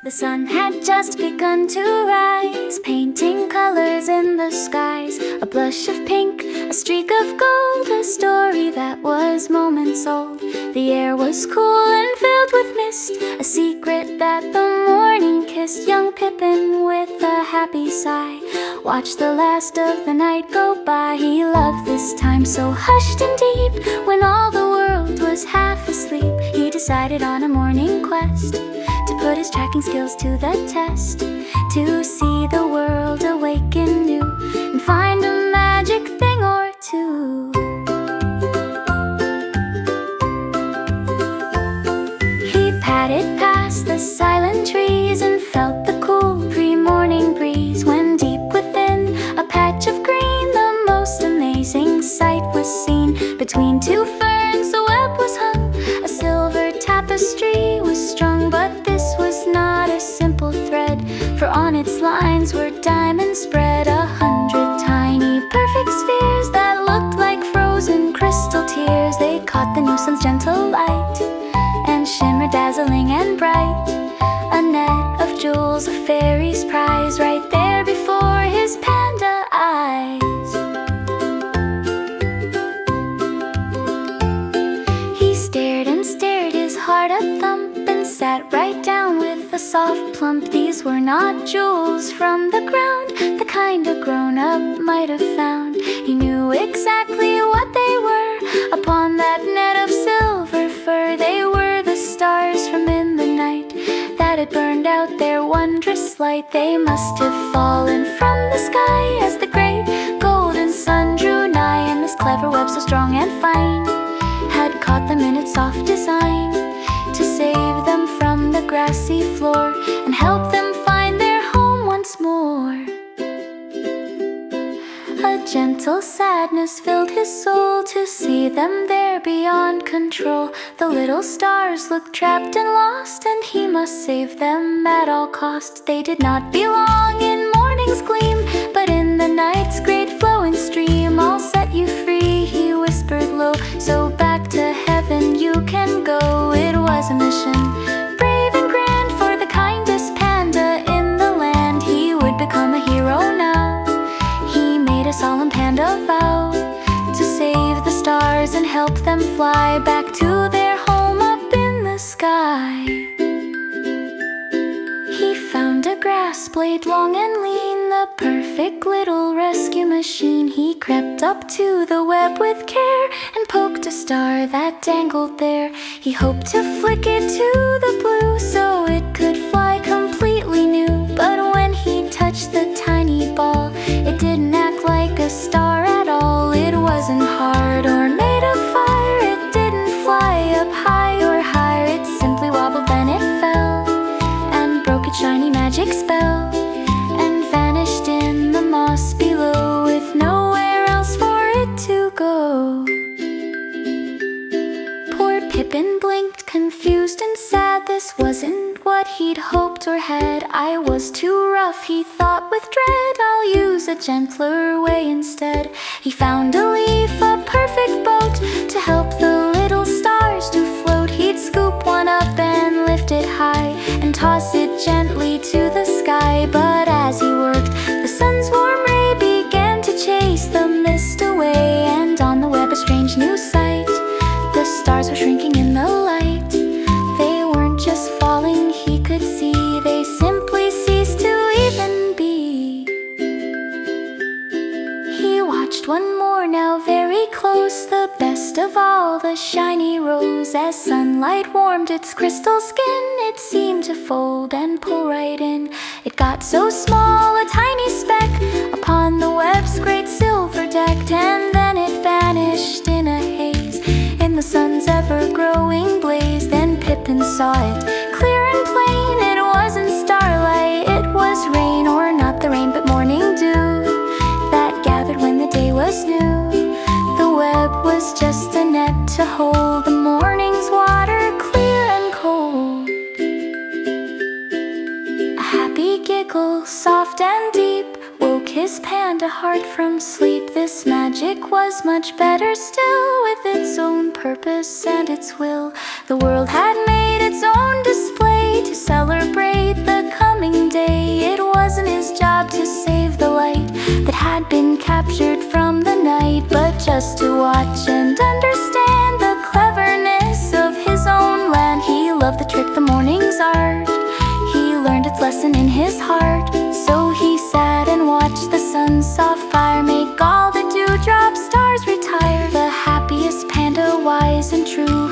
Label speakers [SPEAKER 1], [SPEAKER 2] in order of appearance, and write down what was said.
[SPEAKER 1] The sun had just begun to rise, painting colors in the skies. A blush of pink, a streak of gold, a story that was moments old. The air was cool and filled with mist, a secret that the morning kissed. Young Pippin with a happy sigh watched the last of the night go by. He loved this time so hushed and deep, when all the world was half asleep. He decided on a morning quest to put his tracking skills to the test, to see the world awaken new and find a magic thing or two. He padded past the silent trees and felt the cool pre-morning breeze, when deep within a patch of green the most amazing sight was seen. Between two ferns a web was hung, a silver tapestry was strung, but this was not a simple thread, for on its lines were diamonds spread. 100 tiny perfect spheres that looked like frozen crystal tears. They caught the new sun's gentle light and shimmered dazzling and bright, a net of jewels, a fairy's prize, right there before his panda eyes. He stared and stared, his heart a thump, and sat right down with a soft plump. These were not jewels from the ground, the kind a grown-up might have found. He knew exactly what they were upon that net of silver fur. They were the stars from in the night that had burned out their wondrous light. They must have fallen from the sky as the great golden sun drew nigh, and this clever web so strong and fine had caught them in its soft design, to save them from the grassy floor and help them find their home once more. A gentle sadness filled his soul to see them there beyond control. The little stars looked trapped and lost, and he must save them at all cost. They did not belong in morning's gleam, but in the night's great flowing stream. I'll set you free, he whispered low, so back to heaven you can go. It was a mission brave and grand for the kindest panda in the land. He would become a hero now. He made a solemn panda vow to save the stars and help them fly back to their home up in the sky. He found a grass blade long and lean, the perfect little rescue machine. He crept up to the web with care and poked a star that dangled there. He hoped to flick it to the blue so it could fly completely new. But when he touched the tiny ball, it didn't act like a star at all. It wasn't hard or made of fire, it didn't fly up high or higher. It simply wobbled, then it fell and broke its shiny magic spell, and vanished in the moss below with nowhere else for it to go. Poor Pippin blinked, confused and sad. This wasn't what he'd hoped or had. I was too rough, he thought with dread. I'll use a gentler way instead. He found a leaf, a perfect boat, to help the little stars to float. He'd scoop one up and lift it high and toss it gently to the sky. But as he worked, the sun's warm ray began to chase the mist away, and on the web a strange new sight. The stars were shrinking in the light. They weren't just falling, he could see, they simply ceased to even be. He watched one more, now very close, the best of all, the shiny rose. As sunlight warmed its crystal skin, it seemed to fold and pull right in. It got so small, a tiny speck upon the web's great silver deck, and then it vanished in a haze in the sun's ever-growing blaze. Then Pippin saw it clear and plain. It wasn't starlight, it was rain, or not the rain but morning dew that gathered when the day was new. The web was just a net to hold the morning's water clear and cold. A happy giggle, soft and deep, woke his panda heart from sleep. This magic was much better still, with its own purpose and its will. The world had made its own display to celebrate the been captured from the night, but just to watch and understand the cleverness of his own land. He loved the trick, the morning's art. He learned its lesson in his heart. So he sat and watched the sun's soft fire make all the dewdrop stars retire. The happiest panda, wise and true,